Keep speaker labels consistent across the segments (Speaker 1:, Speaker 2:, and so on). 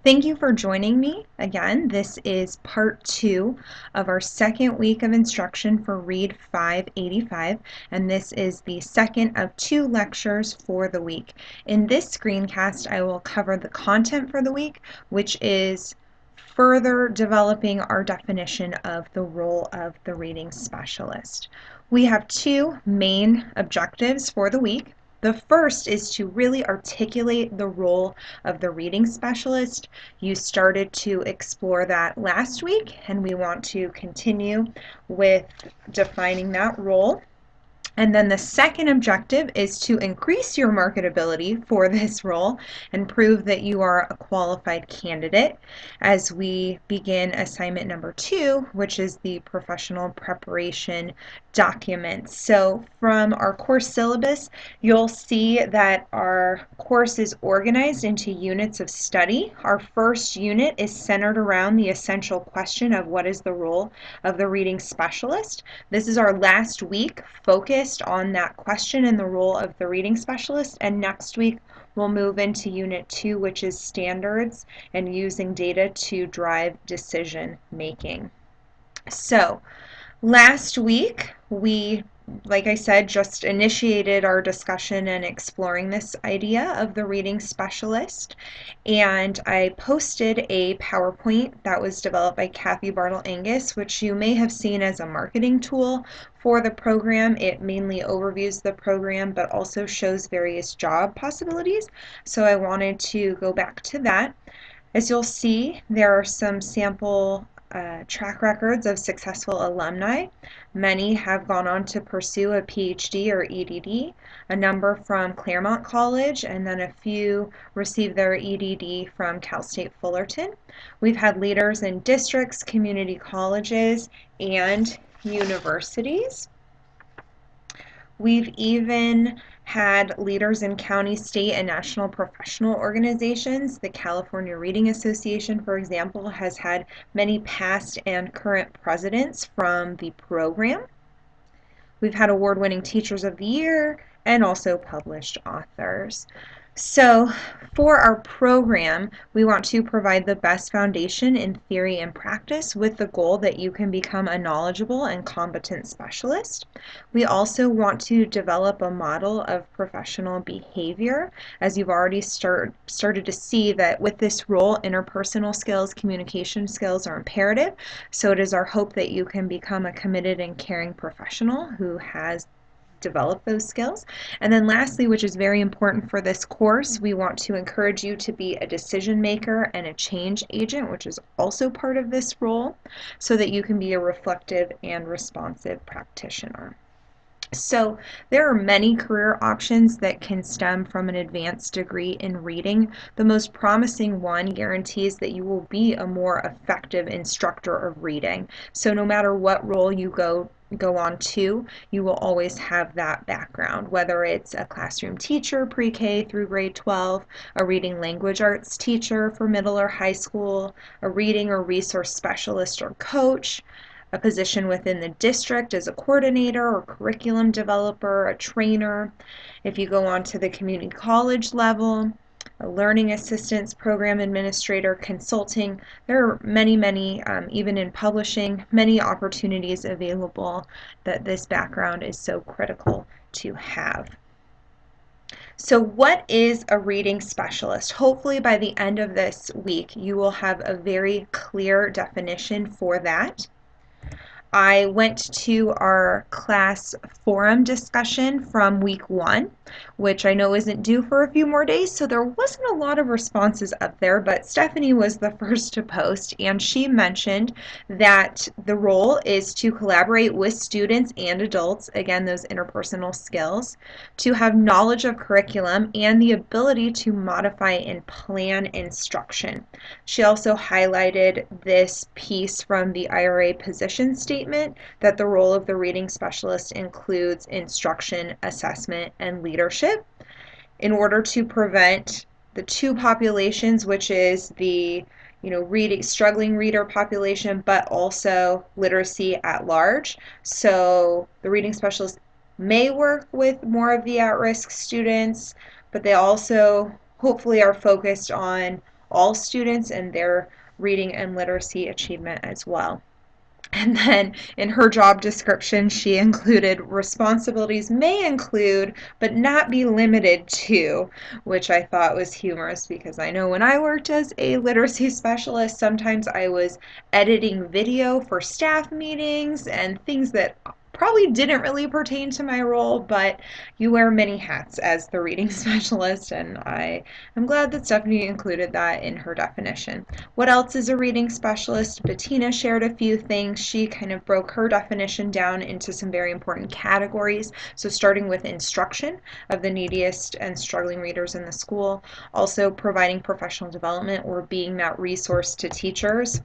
Speaker 1: Thank you for joining me again. This is part 2 of our second week of instruction for Read 585, and this is the second of 2 lectures for the week. In this screencast, I will cover the content for the week, which is further developing our definition of the role of the reading specialist. We have 2 main objectives for the week. The first is to really articulate the role of the reading specialist. You started to explore that last week, and we want to continue with defining that role. And then the second objective is to increase your marketability for this role and prove that you are a qualified candidate as we begin assignment number 2, which is the professional preparation document. So from our course syllabus, you'll see that our course is organized into units of study. Our first unit is centered around the essential question of what is the role of the reading specialist. This is our last week focused on that question and the role of the reading specialist, and next week we'll move into Unit 2, which is standards and using data to drive decision making. So last week we, like I said, just initiated our discussion and exploring this idea of the reading specialist. And I posted a PowerPoint that was developed by Kathy Bartle Angus, which you may have seen as a marketing tool for the program. It mainly overviews the program, but also shows various job possibilities. So I wanted to go back to that. As you'll see, there are some sample track records of successful alumni. Many have gone on to pursue a PhD or EDD, a number from Claremont College, and then a few received their EDD from Cal State Fullerton. We've had leaders in districts, community colleges, and universities. We've even had leaders in county, state, and national professional organizations. The California Reading Association, for example, has had many past and current presidents from the program. We've had award-winning Teachers of the Year and also published authors. So for our program, we want to provide the best foundation in theory and practice with the goal that you can become a knowledgeable and competent specialist. We also want to develop a model of professional behavior, as you've already started to see that with this role, interpersonal skills, communication skills are imperative. So it is our hope that you can become a committed and caring professional who has develop those skills. And then lastly, which is very important for this course, we want to encourage you to be a decision maker and a change agent, which is also part of this role, so that you can be a reflective and responsive practitioner. So there are many career options that can stem from an advanced degree in reading. The most promising one guarantees that you will be a more effective instructor of reading. So no matter what role you go on to, you will always have that background, whether it's a classroom teacher pre-K through grade 12, a reading language arts teacher for middle or high school, a reading or resource specialist or coach, a position within the district as a coordinator or curriculum developer, a trainer. If you go on to the community college level, a learning assistance program administrator, consulting. There are many, even in publishing, many opportunities available that this background is so critical to have. So what is a reading specialist? Hopefully by the end of this week, you will have a very clear definition for that. I went to our class forum discussion from week 1, which I know isn't due for a few more days, so there wasn't a lot of responses up there, but Stephanie was the first to post, and she mentioned that the role is to collaborate with students and adults, again, those interpersonal skills, to have knowledge of curriculum and the ability to modify and plan instruction. She also highlighted this piece from the IRA position statement that the role of the reading specialist includes instruction, assessment, and leadership in order to prevent the two populations, which is the struggling reader population, but also literacy at large. So the reading specialist may work with more of the at-risk students, but they also hopefully are focused on all students and their reading and literacy achievement as well. And then in her job description, she included responsibilities may include, but not be limited to, which I thought was humorous because I know when I worked as a literacy specialist, sometimes I was editing video for staff meetings and things that probably didn't really pertain to my role, but you wear many hats as the reading specialist, and I am glad that Stephanie included that in her definition. What else is a reading specialist? Bettina shared a few things. She kind of broke her definition down into some very important categories. So starting with instruction of the neediest and struggling readers in the school, also providing professional development or being that resource to teachers.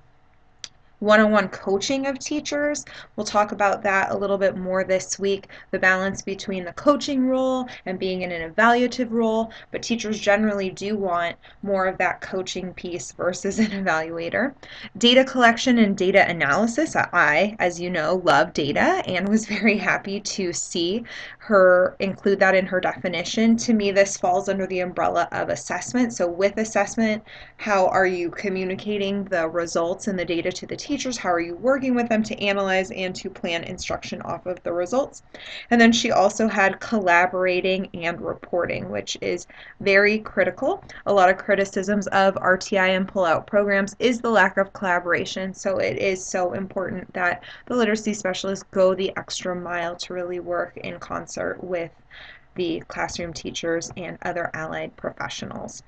Speaker 1: One-on-one coaching of teachers. We'll talk about that a little bit more this week, the balance between the coaching role and being in an evaluative role, but teachers generally do want more of that coaching piece versus an evaluator. Data collection and data analysis. I, as you know, love data and was very happy to see her include that in her definition. To me, this falls under the umbrella of assessment. So with assessment, how are you communicating the results and the data to the teachers? How are you working with them to analyze and to plan instruction off of the results? And then she also had collaborating and reporting, which is very critical. A lot of criticisms of RTI and pull-out programs is the lack of collaboration. So it is so important that the literacy specialists go the extra mile to really work in concert with the classroom teachers and other allied professionals.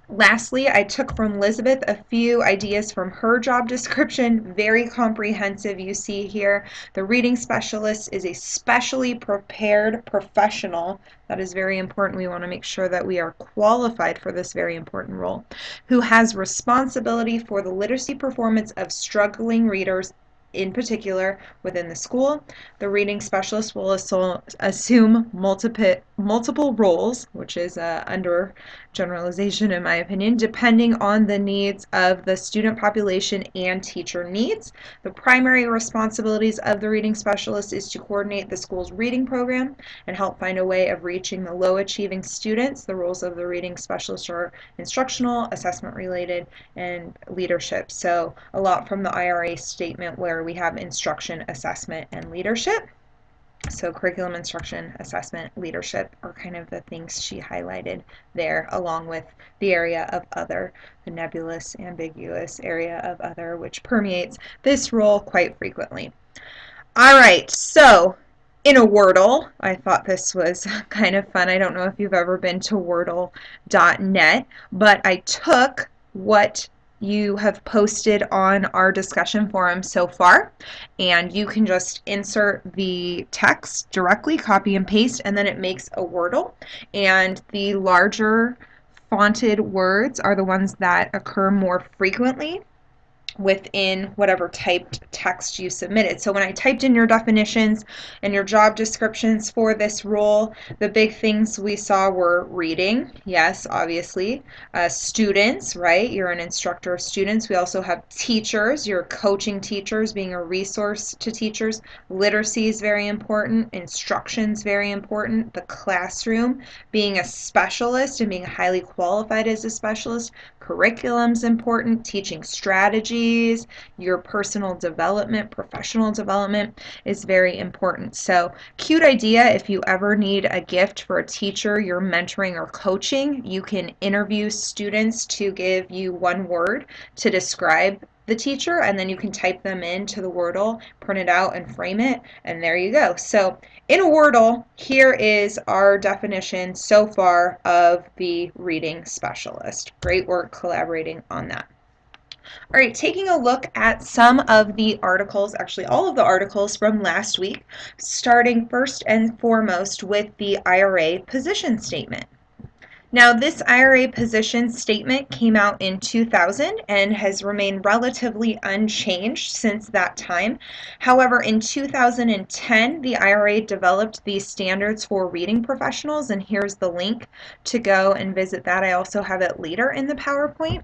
Speaker 1: Lastly, I took from Elizabeth a few ideas from her job description, very comprehensive. You see here, the reading specialist is a specially prepared professional. That is very important. We want to make sure that we are qualified for this very important role, who has responsibility for the literacy performance of struggling readers in particular within the school. The reading specialist will assume multiple roles, which is under generalization in my opinion, depending on the needs of the student population and teacher needs. The primary responsibilities of the reading specialist is to coordinate the school's reading program and help find a way of reaching the low achieving students. The roles of the reading specialist are instructional, assessment related, and leadership. So a lot from the IRA statement where we have instruction, assessment, and leadership. So curriculum, instruction, assessment, leadership are kind of the things she highlighted there, along with the area of other, the nebulous, ambiguous area of other, which permeates this role quite frequently. All right, so in a Wordle, I thought this was kind of fun. I don't know if you've ever been to wordle.net, but I took what you have posted on our discussion forum so far, and you can just insert the text directly, copy and paste, and then it makes a Wordle. And the larger fonted words are the ones that occur more frequently within whatever typed text you submitted. So when I typed in your definitions and your job descriptions for this role, the big things we saw were reading, yes, obviously, students, right? You're an instructor of students. We also have teachers, you're coaching teachers, being a resource to teachers. Literacy is very important. Instruction is very important. The classroom, being a specialist and being highly qualified as a specialist. Curriculum's important, teaching strategies, your personal development, professional development is very important. So, cute idea if you ever need a gift for a teacher you're mentoring or coaching, you can interview students to give you one word to describe the teacher, and then you can type them into the Wordle, print it out, and frame it, and there you go. So in a Wordle, here is our definition so far of the reading specialist. Great work collaborating on that. All right, taking a look at some of the articles, actually all of the articles from last week, starting first and foremost with the IRA position statement. Now, this IRA position statement came out in 2000 and has remained relatively unchanged since that time. However, in 2010, the IRA developed these standards for reading professionals, and here's the link to go and visit that. I also have it later in the PowerPoint,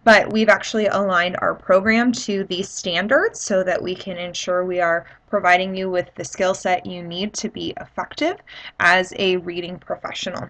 Speaker 1: but we've actually aligned our program to these standards so that we can ensure we are providing you with the skill set you need to be effective as a reading professional.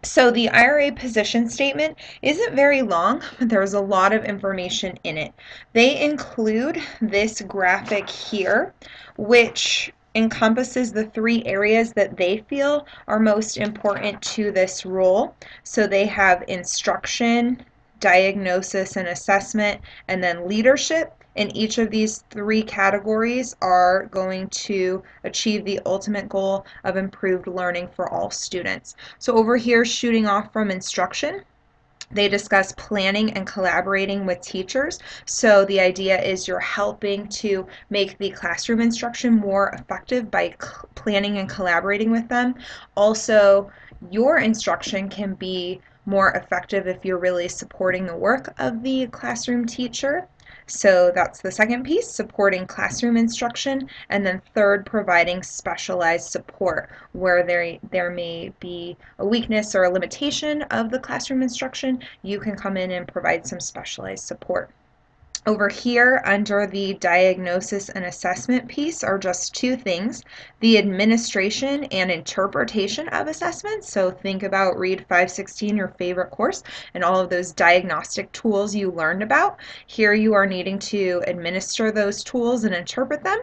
Speaker 1: So the IRA position statement isn't very long, but there's a lot of information in it. They include this graphic here, which encompasses the three areas that they feel are most important to this role. So they have instruction, diagnosis and assessment, and then leadership. And each of these three categories are going to achieve the ultimate goal of improved learning for all students. So over here, shooting off from instruction, they discuss planning and collaborating with teachers. So the idea is you're helping to make the classroom instruction more effective by planning and collaborating with them. Also, your instruction can be more effective if you're really supporting the work of the classroom teacher. So that's the second piece, supporting classroom instruction. And then third, providing specialized support where there may be a weakness or a limitation of the classroom instruction. You can come in and provide some specialized support. Over here under the diagnosis and assessment piece are just two things, the administration and interpretation of assessments. So think about Read 516, your favorite course, and all of those diagnostic tools you learned about. Here you are needing to administer those tools and interpret them.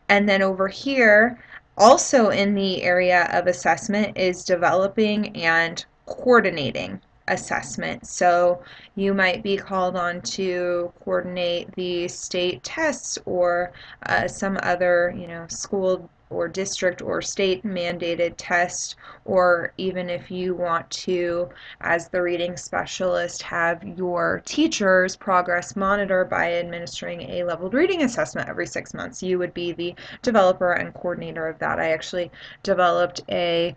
Speaker 1: And then over here, also in the area of assessment, is developing and coordinating assessment. So you might be called on to coordinate the state tests or some other, school or district or state mandated test, or even if you want to, as the reading specialist, have your teachers progress monitor by administering a leveled reading assessment every 6 months. You would be the developer and coordinator of that. I actually developed a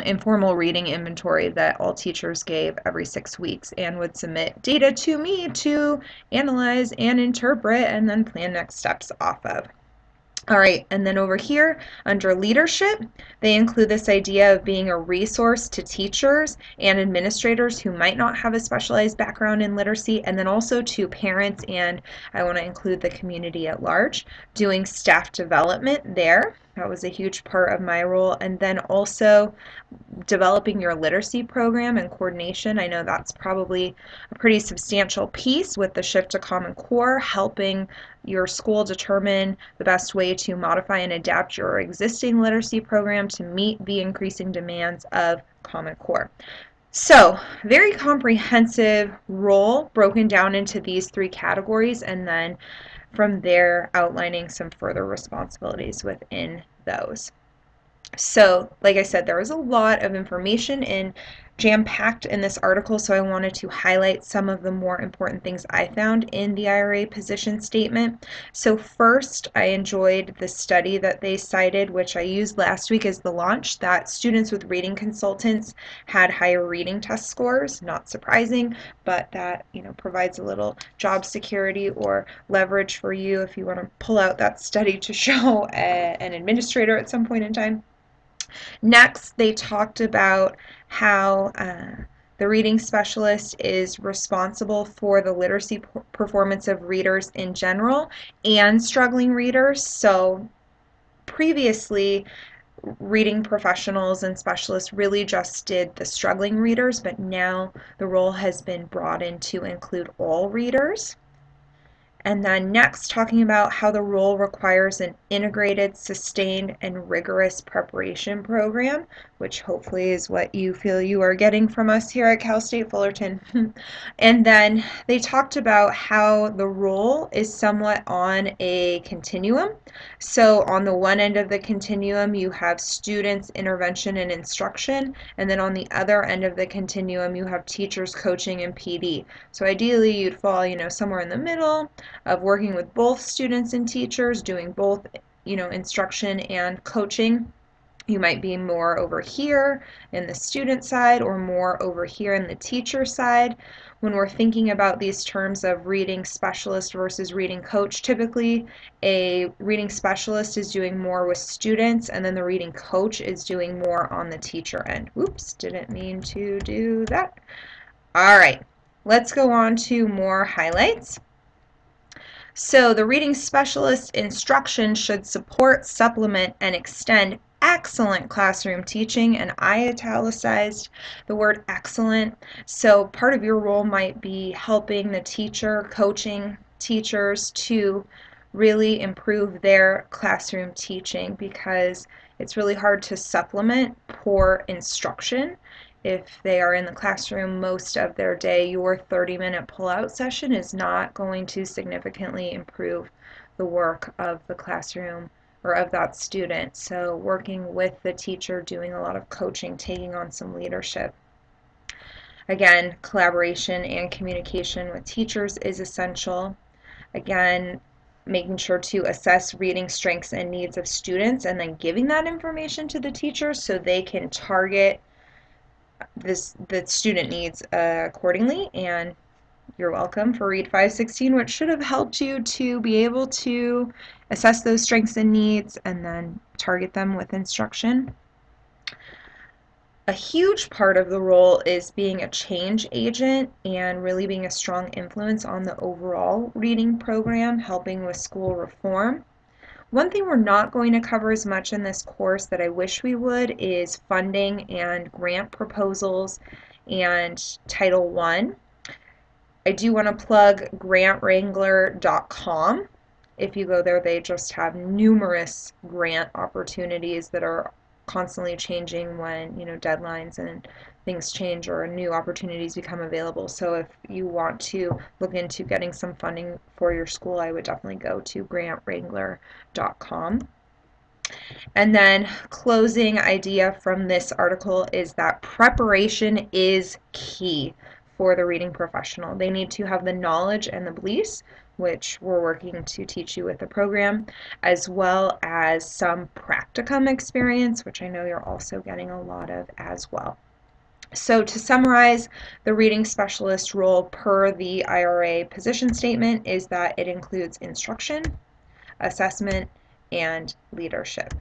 Speaker 1: informal reading inventory that all teachers gave every 6 weeks and would submit data to me to analyze and interpret and then plan next steps off of. All right, and then over here under leadership, they include this idea of being a resource to teachers and administrators who might not have a specialized background in literacy, and then also to parents, and I want to include the community at large, doing staff development there. That was a huge part of my role. And then also developing your literacy program and coordination. I know that's probably a pretty substantial piece with the shift to Common Core, helping your school determine the best way to modify and adapt your existing literacy program to meet the increasing demands of Common Core. So, very comprehensive role broken down into these three categories, and then from there outlining some further responsibilities within those. So, like I said, there was a lot of information in jam-packed in this article, so I wanted to highlight some of the more important things I found in the IRA position statement. So first, I enjoyed the study that they cited, which I used last week as the launch, that students with reading consultants had higher reading test scores. Not surprising, but that provides a little job security or leverage for you if you want to pull out that study to show an administrator at some point in time. Next, they talked about how the reading specialist is responsible for the literacy performance of readers in general and struggling readers. So previously, reading professionals and specialists really just did the struggling readers, but now the role has been broadened to include all readers. And then next, talking about how the role requires an integrated, sustained, and rigorous preparation program, which hopefully is what you feel you are getting from us here at Cal State Fullerton. And then they talked about how the role is somewhat on a continuum. So on the one end of the continuum, you have students, intervention, and instruction. And then on the other end of the continuum, you have teachers, coaching, and PD. So ideally, you'd fall, somewhere in the middle of working with both students and teachers, doing both, instruction and coaching. You might be more over here in the student side or more over here in the teacher side. When we're thinking about these terms of reading specialist versus reading coach, typically a reading specialist is doing more with students, and then the reading coach is doing more on the teacher end. Oops, didn't mean to do that. All right, let's go on to more highlights. So the reading specialist instruction should support, supplement, and extend excellent classroom teaching, and I italicized the word excellent. So part of your role might be helping the teacher, coaching teachers to really improve their classroom teaching, because it's really hard to supplement poor instruction. If they are in the classroom most of their day, your 30-minute pull-out session is not going to significantly improve the work of the classroom or of that student. So working with the teacher, doing a lot of coaching, taking on some leadership. Again, collaboration and communication with teachers is essential. Again, making sure to assess reading strengths and needs of students and then giving that information to the teachers so they can target the student needs accordingly. And you're welcome for Read 516, which should have helped you to be able to assess those strengths and needs and then target them with instruction. A huge part of the role is being a change agent and really being a strong influence on the overall reading program, helping with school reform. One thing we're not going to cover as much in this course that I wish we would is funding and grant proposals and Title I. I do want to plug grantwrangler.com. If you go there, they just have numerous grant opportunities that are constantly changing when, deadlines and things change or new opportunities become available. So if you want to look into getting some funding for your school, I would definitely go to grantwrangler.com. And then closing idea from this article is that preparation is key for the reading professional. They need to have the knowledge and the beliefs, which we're working to teach you with the program, as well as some practicum experience, which I know you're also getting a lot of as well. So to summarize, the reading specialist role per the IRA position statement is that it includes instruction, assessment, and leadership.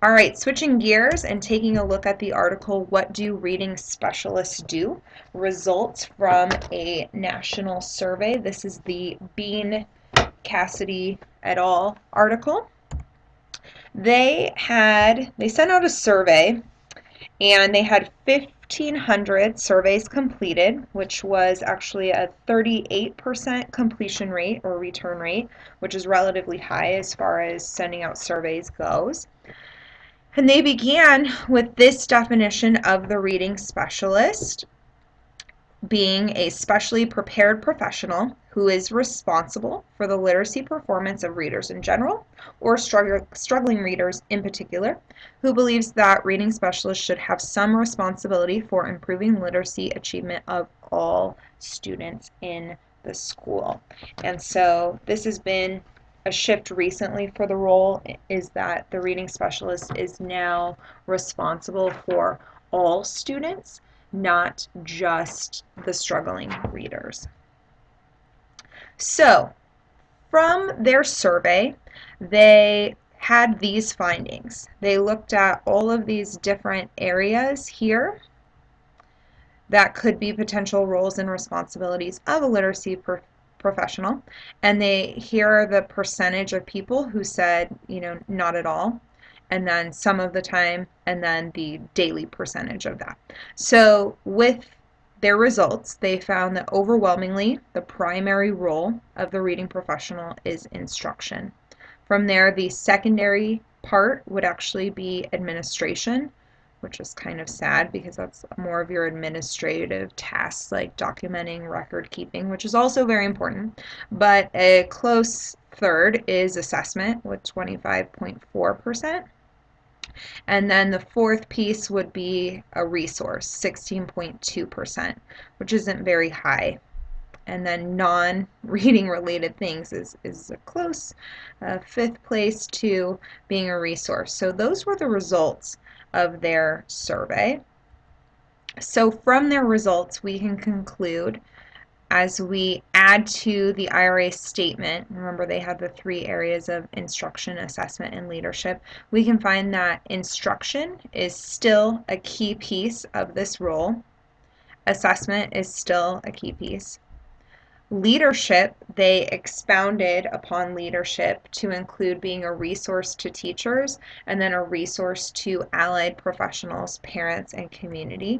Speaker 1: All right, switching gears and taking a look at the article, What Do Reading Specialists Do? Results from a national survey. This is the Bean, Cassidy et al. Article. They sent out a survey, and they had 1,500 surveys completed, which was actually a 38% completion rate or return rate, which is relatively high as far as sending out surveys goes. And they began with this definition of the reading specialist being a specially prepared professional who is responsible for the literacy performance of readers in general or struggling readers in particular, who believes that reading specialists should have some responsibility for improving literacy achievement of all students in the school. And so this has been a shift recently for the role, is that the reading specialist is now responsible for all students, not just the struggling readers. So from their survey, they had these findings. They looked at all of these different areas here that could be potential roles and responsibilities of a literacy professional, and here are the percentage of people who said, not at all, and then some of the time, and then the daily percentage of that. So with their results, they found that overwhelmingly the primary role of the reading professional is instruction. From there, the secondary part would actually be administration, which is kind of sad because that's more of your administrative tasks like documenting, record keeping, which is also very important. But a close third is assessment with 25.4%. And then the fourth piece would be a resource, 16.2%, which isn't very high. And then non-reading related things is a close fifth place to being a resource. So those were the results of their survey. So from their results, we can conclude, as we add to the IRA statement, remember they had the three areas of instruction, assessment, and leadership, we can find that instruction is still a key piece of this role. Assessment is still a key piece. Leadership, they expounded upon leadership to include being a resource to teachers and then a resource to allied professionals, parents, and community.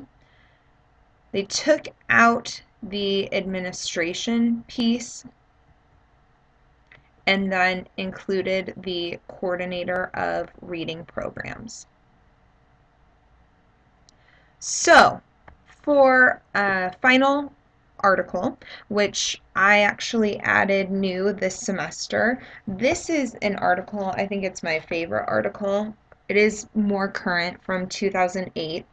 Speaker 1: They took out the administration piece and then included the coordinator of reading programs. So, for a final article, which I actually added new this semester, this is an article, I think it's my favorite article. It is more current from 2008.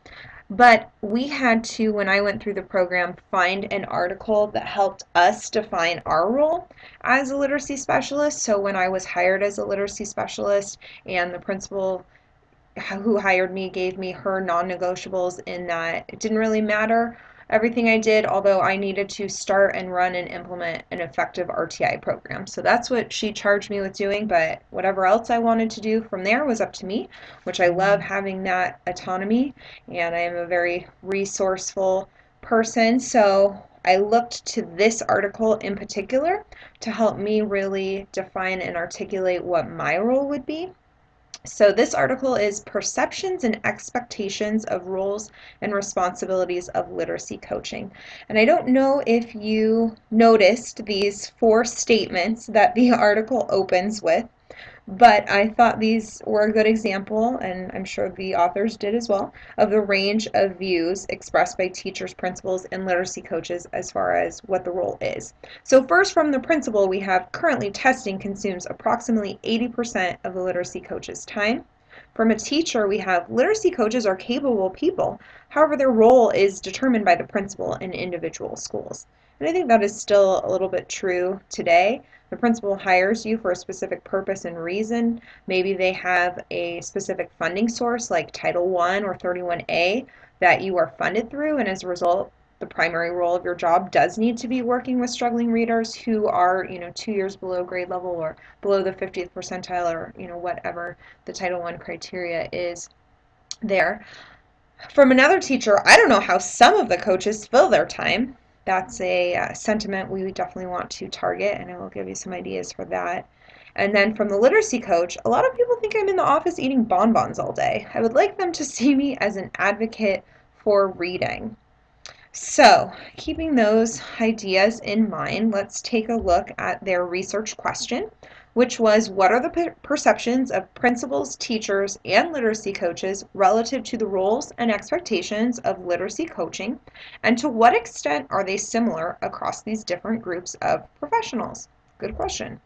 Speaker 1: But we had to, when I went through the program, find an article that helped us define our role as a literacy specialist. So when I was hired as a literacy specialist and the principal who hired me gave me her non-negotiables in that it didn't really matter everything I did, although I needed to start and run and implement an effective RTI program. So that's what she charged me with doing, but whatever else I wanted to do from there was up to me, which I love having that autonomy, and I am a very resourceful person. So I looked to this article in particular to help me really define and articulate what my role would be. So this article is Perceptions and Expectations of Roles and Responsibilities of Literacy Coaching. And I don't know if you noticed these 4 statements that the article opens with, but I thought these were a good example, and I'm sure the authors did as well, of the range of views expressed by teachers, principals, and literacy coaches as far as what the role is. So first, from the principal, we have currently testing consumes approximately 80% of the literacy coach's time. From a teacher, we have literacy coaches are capable people. However, their role is determined by the principal in individual schools. And I think that is still a little bit true today. The principal hires you for a specific purpose and reason. Maybe they have a specific funding source like Title I or 31A that you are funded through, and as a result, the primary role of your job does need to be working with struggling readers who are, 2 years below grade level or below the 50th percentile, or, whatever the Title I criteria is there. From another teacher, I don't know how some of the coaches fill their time. That's a sentiment we definitely want to target, and I will give you some ideas for that. And then from the literacy coach, a lot of people think I'm in the office eating bonbons all day. I would like them to see me as an advocate for reading. So, keeping those ideas in mind, let's take a look at their research question, which was, what are the perceptions of principals, teachers, and literacy coaches relative to the roles and expectations of literacy coaching, and to what extent are they similar across these different groups of professionals? Good question.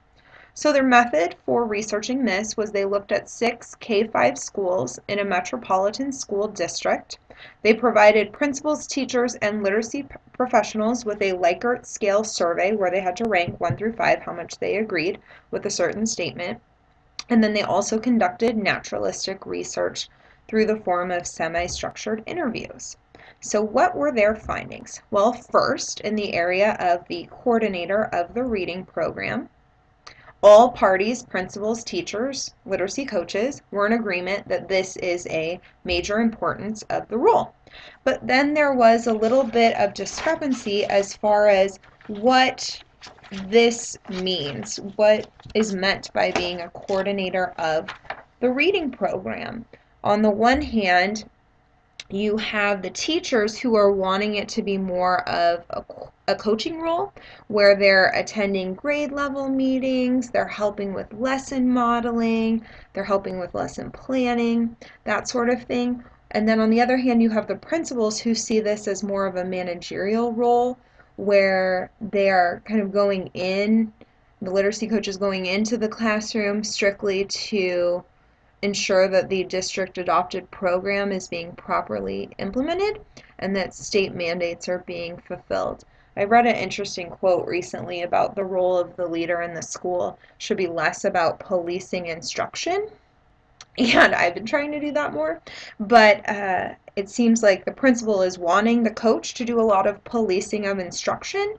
Speaker 1: So their method for researching this was they looked at 6 K-5 schools in a metropolitan school district. They provided principals, teachers, and literacy professionals with a Likert scale survey where they had to rank 1 through 5 how much they agreed with a certain statement. And then they also conducted naturalistic research through the form of semi-structured interviews. So what were their findings? Well, first, in the area of the coordinator of the reading program, all parties, principals, teachers, literacy coaches, were in agreement that this is a major importance of the role. But then there was a little bit of discrepancy as far as what this means, what is meant by being a coordinator of the reading program. On the one hand, you have the teachers who are wanting it to be more of a coaching role where they're attending grade level meetings, they're helping with lesson modeling, they're helping with lesson planning, that sort of thing. And then on the other hand, you have the principals who see this as more of a managerial role where they are kind of going in, the literacy coach is going into the classroom strictly to ensure that the district adopted program is being properly implemented and that state mandates are being fulfilled. I read an interesting quote recently about the role of the leader in the school should be less about policing instruction, and I've been trying to do that more, but it seems like the principal is wanting the coach to do a lot of policing of instruction,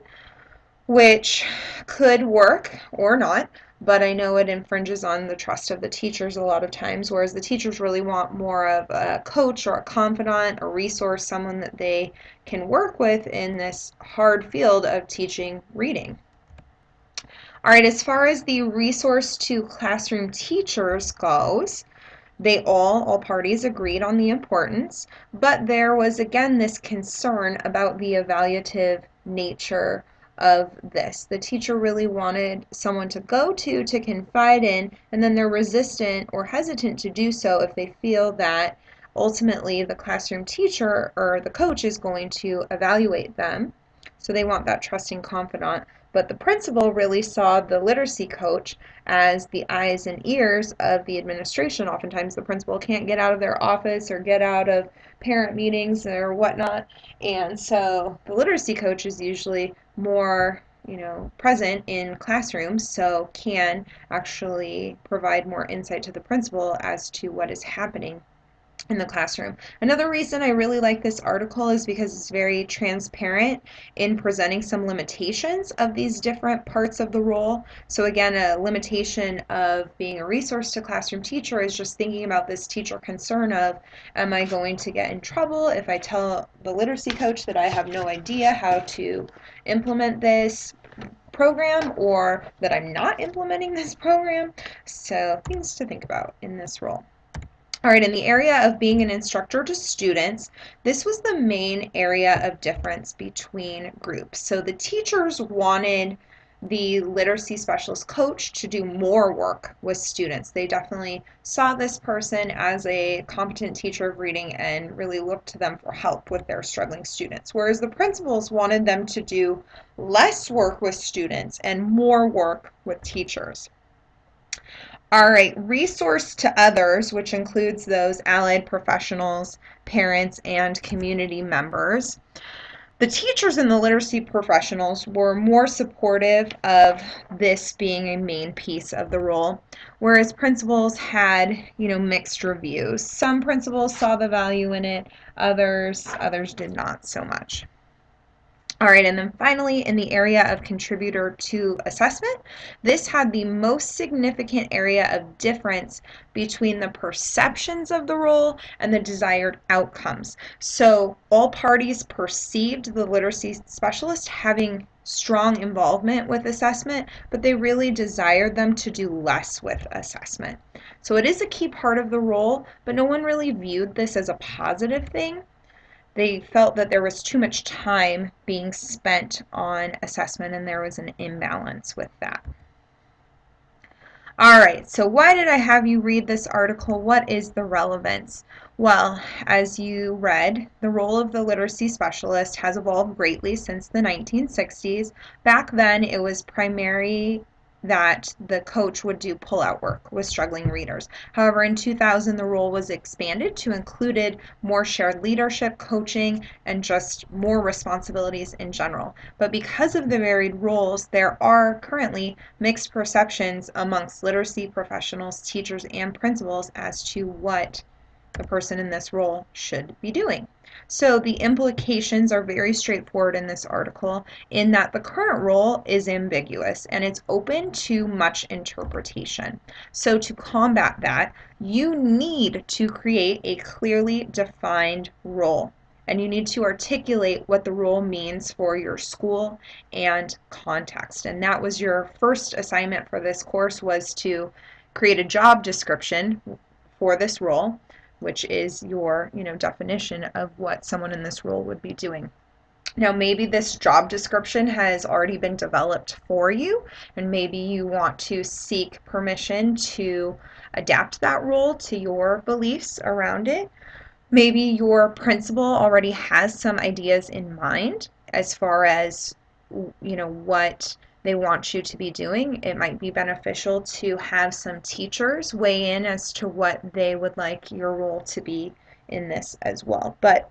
Speaker 1: which could work or not. but I know it infringes on the trust of the teachers a lot of times, whereas the teachers really want more of a coach or a confidant, a resource, someone that they can work with in this hard field of teaching reading. All right, as far as the resource to classroom teachers goes, all parties agreed on the importance, but there was again this concern about the evaluative nature of this. The teacher really wanted someone to go to confide in, and then they're resistant or hesitant to do so if they feel that ultimately the classroom teacher or the coach is going to evaluate them. So they want that trusting confidant. But the principal really saw the literacy coach as the eyes and ears of the administration. Oftentimes the principal can't get out of their office or get out of parent meetings or whatnot. And so the literacy coach is usually more present in classrooms, so can actually provide more insight to the principal as to what is happening in the classroom. Another reason I really like this article is because it's very transparent in presenting some limitations of these different parts of the role. So again, a limitation of being a resource to classroom teacher is just thinking about this teacher concern of, am I going to get in trouble if I tell the literacy coach that I have no idea how to implement this program, or that I'm not implementing this program? So things to think about in this role. All right, in the area of being an instructor to students, this was the main area of difference between groups. So the teachers wanted the literacy specialist coach to do more work with students. They definitely saw this person as a competent teacher of reading and really looked to them for help with their struggling students. Whereas the principals wanted them to do less work with students and more work with teachers. All right, resource to others, which includes those allied professionals, parents, and community members. The teachers and the literacy professionals were more supportive of this being a main piece of the role, whereas principals had, mixed reviews. Some principals saw the value in it, others did not so much. All right, and then finally, in the area of contributor to assessment, this had the most significant area of difference between the perceptions of the role and the desired outcomes. So all parties perceived the literacy specialist having strong involvement with assessment, but they really desired them to do less with assessment. So it is a key part of the role, but no one really viewed this as a positive thing. They felt that there was too much time being spent on assessment and there was an imbalance with that. All right, so why did I have you read this article? What is the relevance? Well, as you read, the role of the literacy specialist has evolved greatly since the 1960s. Back then, it was primary that the coach would do pull-out work with struggling readers. However, in 2000, the role was expanded to include more shared leadership, coaching, and just more responsibilities in general. But because of the varied roles, there are currently mixed perceptions amongst literacy professionals, teachers, and principals as to what the person in this role should be doing. So the implications are very straightforward in this article in that the current role is ambiguous and it's open to much interpretation. So to combat that, you need to create a clearly defined role, and you need to articulate what the role means for your school and context. And that was your first assignment for this course, was to create a job description for this role, which is your, definition of what someone in this role would be doing. Now, maybe this job description has already been developed for you, and maybe you want to seek permission to adapt that role to your beliefs around it. Maybe your principal already has some ideas in mind as far as, what they want you to be doing. It might be beneficial to have some teachers weigh in as to what they would like your role to be in this as well. But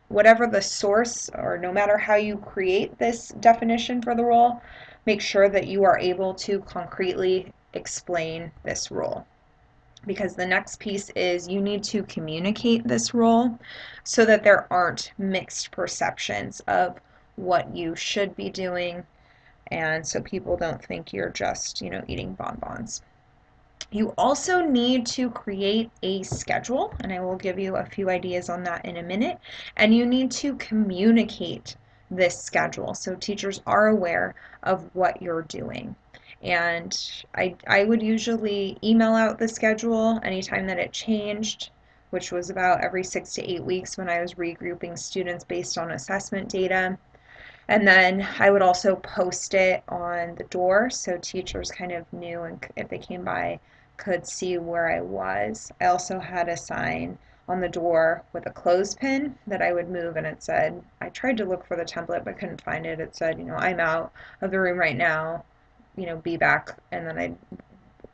Speaker 1: whatever the source, or no matter how you create this definition for the role, make sure that you are able to concretely explain this role. Because the next piece is you need to communicate this role so that there aren't mixed perceptions of what you should be doing and so people don't think you're just, eating bonbons. You also need to create a schedule, and I will give you a few ideas on that in a minute. And you need to communicate this schedule so teachers are aware of what you're doing. And I would usually email out the schedule anytime that it changed, which was about every 6 to 8 weeks when I was regrouping students based on assessment data. And then I would also post it on the door so teachers kind of knew, and if they came by could see where I was. I also had a sign on the door with a clothespin that I would move, and it said, I tried to look for the template but couldn't find it. It said, I'm out of the room right now, be back. And then I'd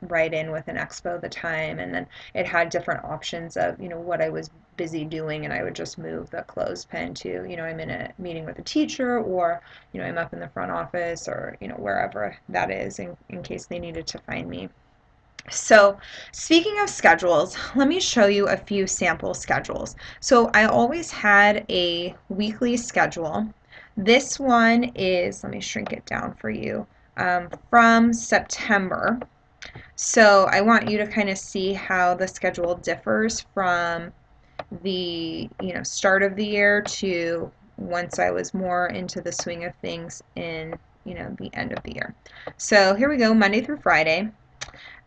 Speaker 1: write in with an expo the time, and then it had different options of what I was busy doing, and I would just move the clothespin to I'm in a meeting with a teacher, or I'm up in the front office, or wherever that is, in case they needed to find me. So speaking of schedules, let me show you a few sample schedules. So I always had a weekly schedule. This one is, let me shrink it down for you, from September. So I want you to kind of see how the schedule differs from the start of the year to once I was more into the swing of things in the end of the year. So here we go, Monday through Friday.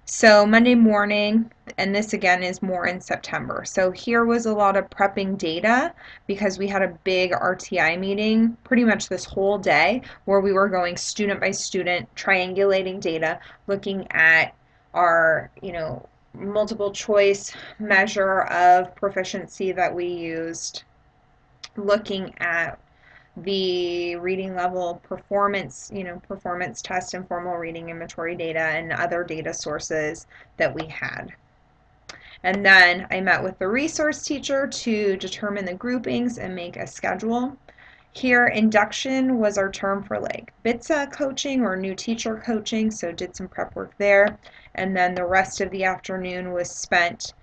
Speaker 1: So Monday morning, and this again is more in September. So here was a lot of prepping data because we had a big RTI meeting pretty much this whole day where we were going student by student, triangulating data, looking at our, multiple choice measure of proficiency that we used, looking at the reading level performance, performance test and formal reading inventory data and other data sources that we had. And then I met with the resource teacher to determine the groupings and make a schedule. Here, induction was our term for like BITSA coaching or new teacher coaching, so did some prep work there. And then the rest of the afternoon was spent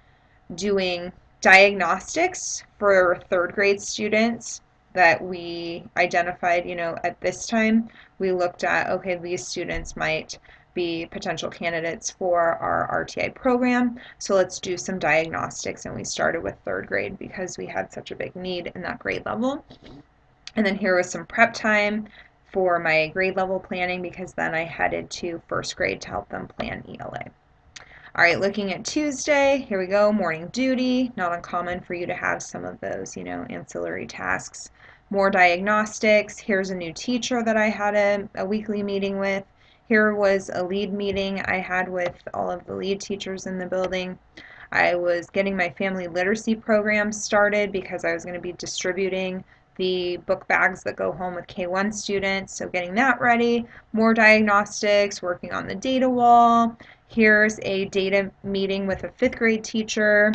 Speaker 1: doing diagnostics for third grade students that we identified, at this time. We looked at, okay, these students might be potential candidates for our RTI program, so let's do some diagnostics. And we started with third grade because we had such a big need in that grade level. And then here was some prep time for my grade level planning because then I headed to first grade to help them plan ELA. All right, looking at Tuesday, here we go, morning duty. Not uncommon for you to have some of those, ancillary tasks. More diagnostics. Here's a new teacher that I had a weekly meeting with. Here was a lead meeting I had with all of the lead teachers in the building. I was getting my family literacy program started because I was going to be distributing the book bags that go home with K1 students, so getting that ready. More diagnostics, working on the data wall. Here's a data meeting with a 5th grade teacher,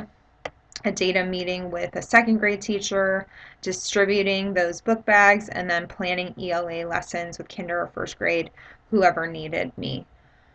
Speaker 1: a data meeting with a 2nd grade teacher, distributing those book bags, and then planning ELA lessons with kinder or 1st grade, whoever needed me.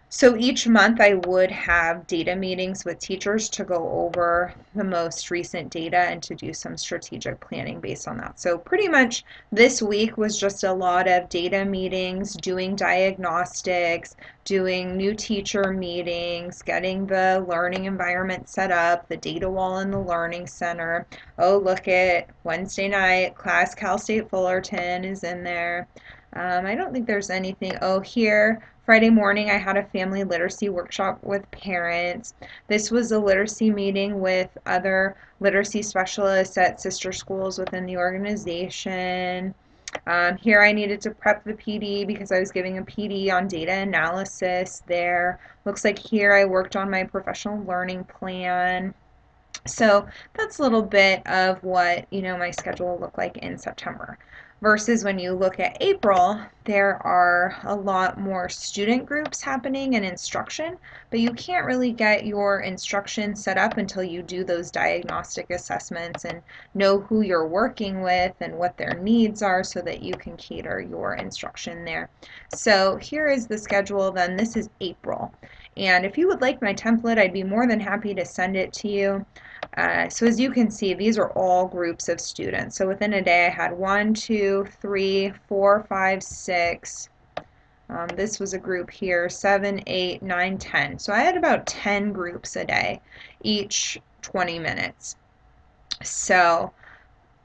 Speaker 1: So each month I would have data meetings with teachers to go over the most recent data and to do some strategic planning based on that. So pretty much this week was just a lot of data meetings, doing diagnostics, doing new teacher meetings, getting the learning environment set up, the data wall in the learning center. Oh, look at Wednesday night, class Cal State Fullerton is in there. I don't think there's anything. Oh, here, Friday morning, I had a family literacy workshop with parents. This was a literacy meeting with other literacy specialists at sister schools within the organization. Here I needed to prep the PD because I was giving a PD on data analysis there. Looks like here I worked on my professional learning plan. So that's a little bit of what, my schedule will look like in September. Versus when you look at April, there are a lot more student groups happening in instruction, but you can't really get your instruction set up until you do those diagnostic assessments and know who you're working with and what their needs are so that you can cater your instruction there. So here is the schedule then. This is April. And if you would like my template, I'd be more than happy to send it to you. So as you can see, these are all groups of students. So within a day, I had 1, 2, 3, 4, 5, 6, This was a group here, 7, 8, 9, 10. So I had about 10 groups a day, each 20 minutes. So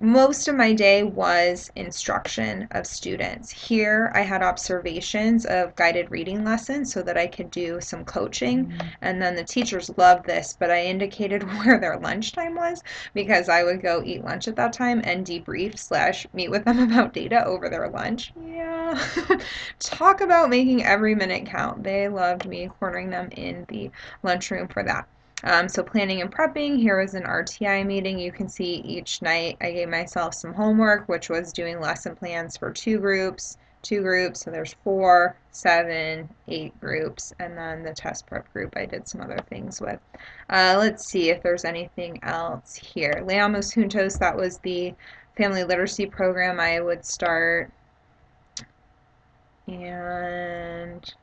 Speaker 1: most of my day was instruction of students. Here I had observations of guided reading lessons so that I could do some coaching. And then the teachers loved this, but I indicated where their lunchtime was because I would go eat lunch at that time and debrief / meet with them about data over their lunch. Yeah. Talk about making every minute count. They loved me cornering them in the lunchroom for that. So planning and prepping, here was an RTI meeting. You can see each night I gave myself some homework, which was doing lesson plans for two groups, so there's 4, 7, 8 groups, and then the test prep group I did some other things with. Let's see if there's anything else here. Leamos Juntos, that was the family literacy program I would start. And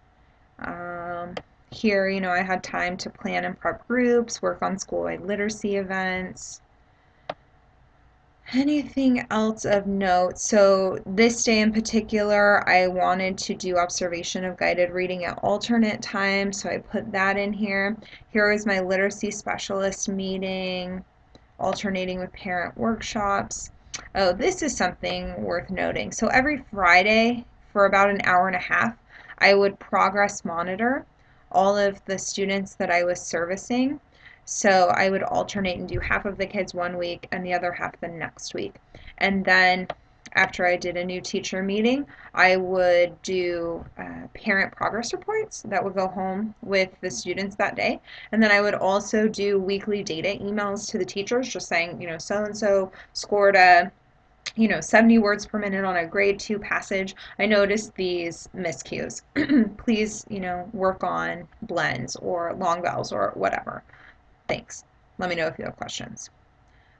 Speaker 1: here, I had time to plan and prep groups, work on school-wide literacy events. Anything else of note? So this day in particular, I wanted to do observation of guided reading at alternate times, so I put that in here. Here was my literacy specialist meeting, alternating with parent workshops. Oh, this is something worth noting. So every Friday, for about an hour and a half, I would progress monitor all of the students that I was servicing. So I would alternate and do half of the kids one week and the other half the next week. And then after I did a new teacher meeting, I would do parent progress reports that would go home with the students that day. And then I would also do weekly data emails to the teachers just saying, so-and-so scored a 70 words per minute on a grade 2 passage. I noticed these miscues. Please, work on blends or long vowels or whatever. Thanks. Let me know if you have questions.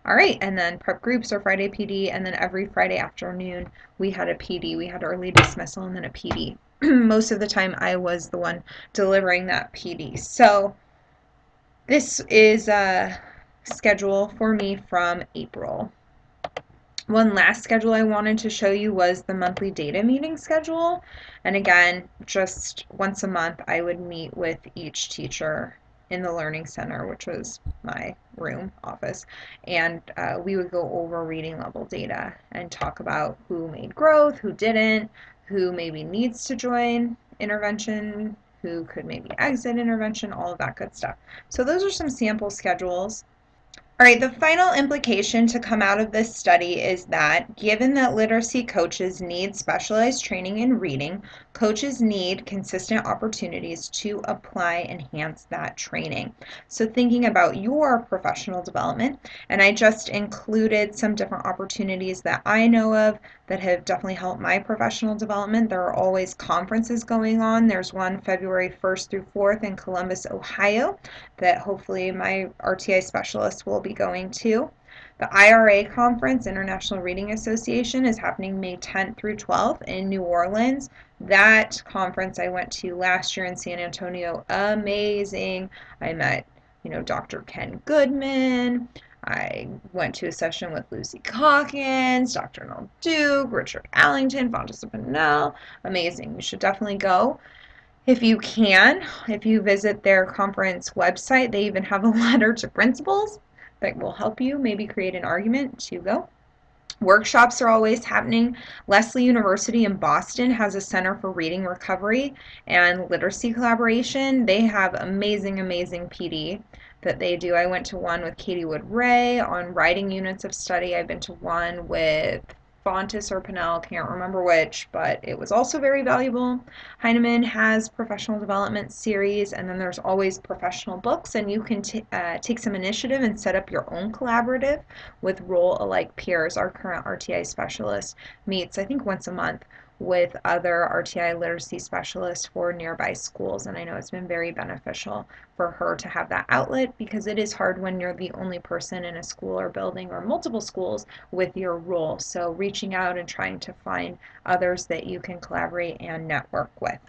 Speaker 1: All right, and then prep groups or Friday PD, and then every Friday afternoon we had a PD. We had early dismissal and then a PD. Most of the time I was the one delivering that PD. So this is a schedule for me from April. One last schedule I wanted to show you was the monthly data meeting schedule. And again, just once a month, I would meet with each teacher in the Learning Center, which was my office, and we would go over reading level data and talk about who made growth, who didn't, who maybe needs to join intervention, who could maybe exit intervention, all of that good stuff. So those are some sample schedules. All right, the final implication to come out of this study is that given that literacy coaches need specialized training in reading, coaches need consistent opportunities to apply and enhance that training. So thinking about your professional development, and I just included some different opportunities that I know of that have definitely helped my professional development. There are always conferences going on. There's one February 1st through 4th in Columbus, Ohio, that hopefully my RTI specialist will be going to. The IRA conference, International Reading Association, is happening May 10th through 12th in New Orleans. That conference I went to last year in San Antonio, amazing. I met, Dr. Ken Goodman. I went to a session with Lucy Calkins, Dr. Noel Duke, Richard Allington, Fonda Pinell. Amazing. You should definitely go. If you can, if you visit their conference website, they even have a letter to principals that will help you maybe create an argument to go. Workshops are always happening. Lesley University in Boston has a Center for Reading Recovery and Literacy Collaboration. They have amazing PD that they do. I went to one with Katie Wood Ray on writing units of study. I've been to one with Fontes or Pinell, can't remember which, but it was also very valuable. Heinemann has professional development series, and then there's always professional books, and you can take some initiative and set up your own collaborative with role-alike peers. Our current RTI specialist meets, I think, once a month with other RTI literacy specialists for nearby schools, and I know it's been very beneficial for her to have that outlet because it is hard when you're the only person in a school or building or multiple schools with your role. So reaching out and trying to find others that you can collaborate and network with.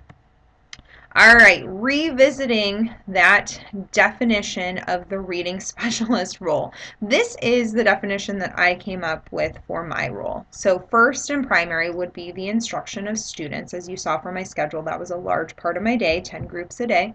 Speaker 1: All right, revisiting that definition of the reading specialist role. This is the definition that I came up with for my role. So first and primary would be the instruction of students. As you saw from my schedule, that was a large part of my day, 10 groups a day.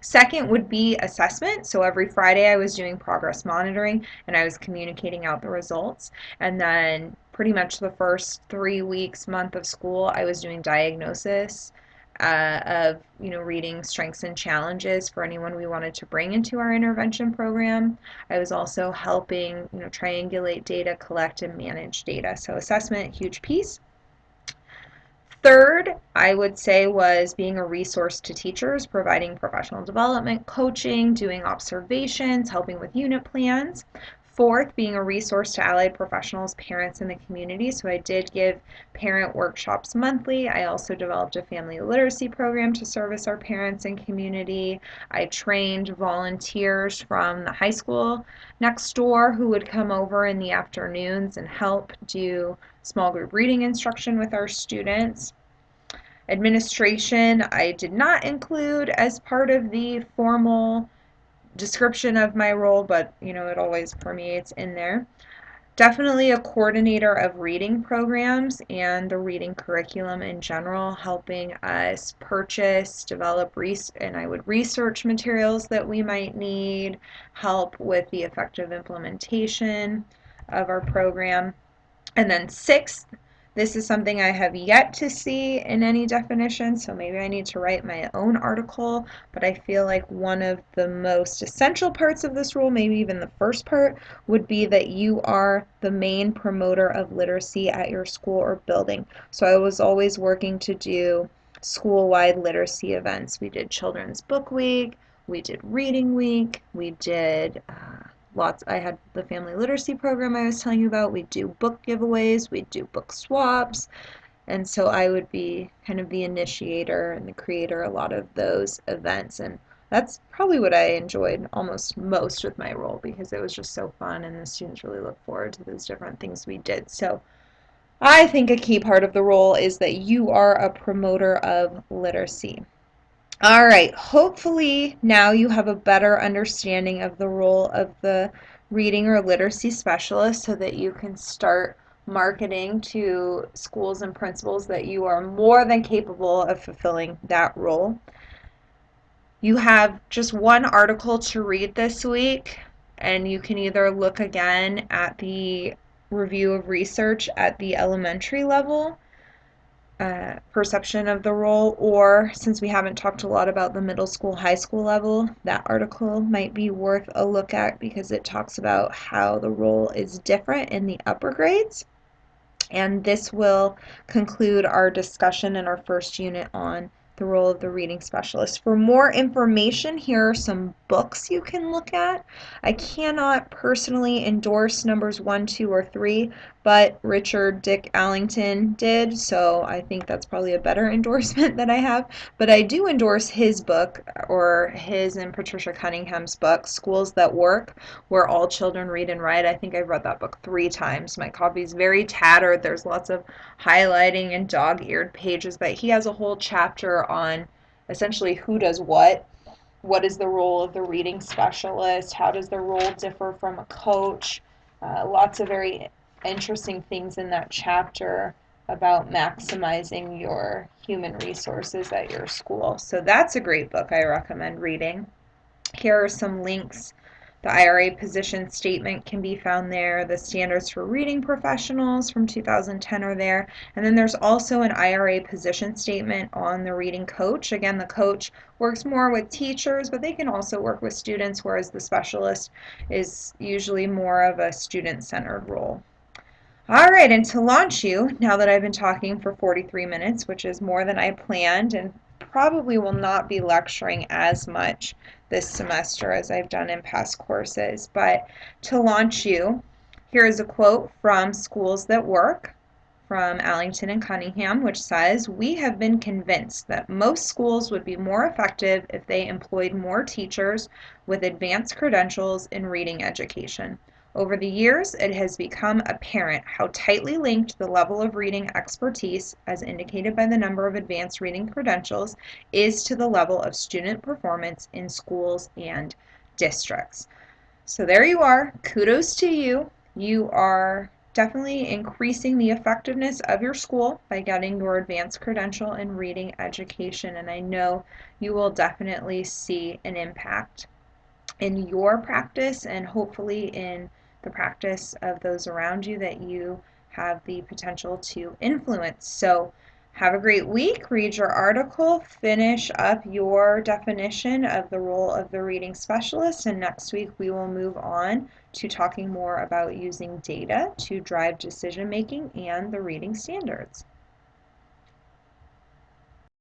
Speaker 1: Second would be assessment. So every Friday I was doing progress monitoring and I was communicating out the results. And then pretty much the first 3 weeks, month of school, I was doing diagnosis of reading strengths and challenges for anyone we wanted to bring into our intervention program. I was also helping triangulate data, collect and manage data. So assessment, huge piece. Third, I would say, was being a resource to teachers, providing professional development, coaching, doing observations, helping with unit plans. Fourth, being a resource to allied professionals, parents, and the community. So I did give parent workshops monthly. I also developed a family literacy program to service our parents and community. I trained volunteers from the high school next door who would come over in the afternoons and help do small group reading instruction with our students. Administration, I did not include as part of the formal description of my role, but it always permeates in there. Definitely a coordinator of reading programs and the reading curriculum in general, helping us purchase, develop, and I would research materials that we might need, help with the effective implementation of our program. And then sixth, this is something I have yet to see in any definition, so maybe I need to write my own article, but I feel like one of the most essential parts of this rule, maybe even the first part, would be that you are the main promoter of literacy at your school or building. So I was always working to do school-wide literacy events. We did Children's Book Week, we did Reading Week, we did I had the family literacy program I was telling you about. We'd do book giveaways, we'd do book swaps, and so I would be kind of the initiator and the creator a lot of those events, and that's probably what I enjoyed almost most with my role because it was just so fun and the students really look forward to those different things we did. So I think a key part of the role is that you are a promoter of literacy. All right, hopefully now you have a better understanding of the role of the reading or literacy specialist so that you can start marketing to schools and principals that you are more than capable of fulfilling that role. You have just one article to read this week, and you can either look again at the review of research at the elementary level perception of the role, or since we haven't talked a lot about the middle school, high school level, that article might be worth a look at because it talks about how the role is different in the upper grades. And this will conclude our discussion in our first unit on the role of the reading specialist. For more information, here are some books you can look at. I cannot personally endorse numbers 1, 2, or 3, but Richard Dick Allington did, so I think that's probably a better endorsement that I have. But I do endorse his book, or his and Patricia Cunningham's book, Schools That Work, Where All Children Read and Write. I think I've read that book 3 times. My copy's very tattered. There's lots of highlighting and dog-eared pages, but he has a whole chapter on essentially who does what is the role of the reading specialist, how does the role differ from a coach, lots of very interesting things in that chapter about maximizing your human resources at your school. So that's a great book I recommend reading. Here are some links. The IRA position statement can be found there. The standards for reading professionals from 2010 are there. And then there's also an IRA position statement on the reading coach. Again, the coach works more with teachers, but they can also work with students, whereas the specialist is usually more of a student-centered role. All right, and to launch you, now that I've been talking for 43 minutes, which is more than I planned, and probably will not be lecturing as much this semester as I've done in past courses, but to launch you, here is a quote from Schools That Work from Allington and Cunningham, which says, "We have been convinced that most schools would be more effective if they employed more teachers with advanced credentials in reading education. Over the years, it has become apparent how tightly linked the level of reading expertise, as indicated by the number of advanced reading credentials, is to the level of student performance in schools and districts. So there you are. Kudos to you. You are definitely increasing the effectiveness of your school by getting your advanced credential in reading education, and I know you will definitely see an impact in your practice and hopefully in the practice of those around you that you have the potential to influence. So have a great week. Read your article, finish up your definition of the role of the reading specialist, and next week we will move on to talking more about using data to drive decision making and the reading standards.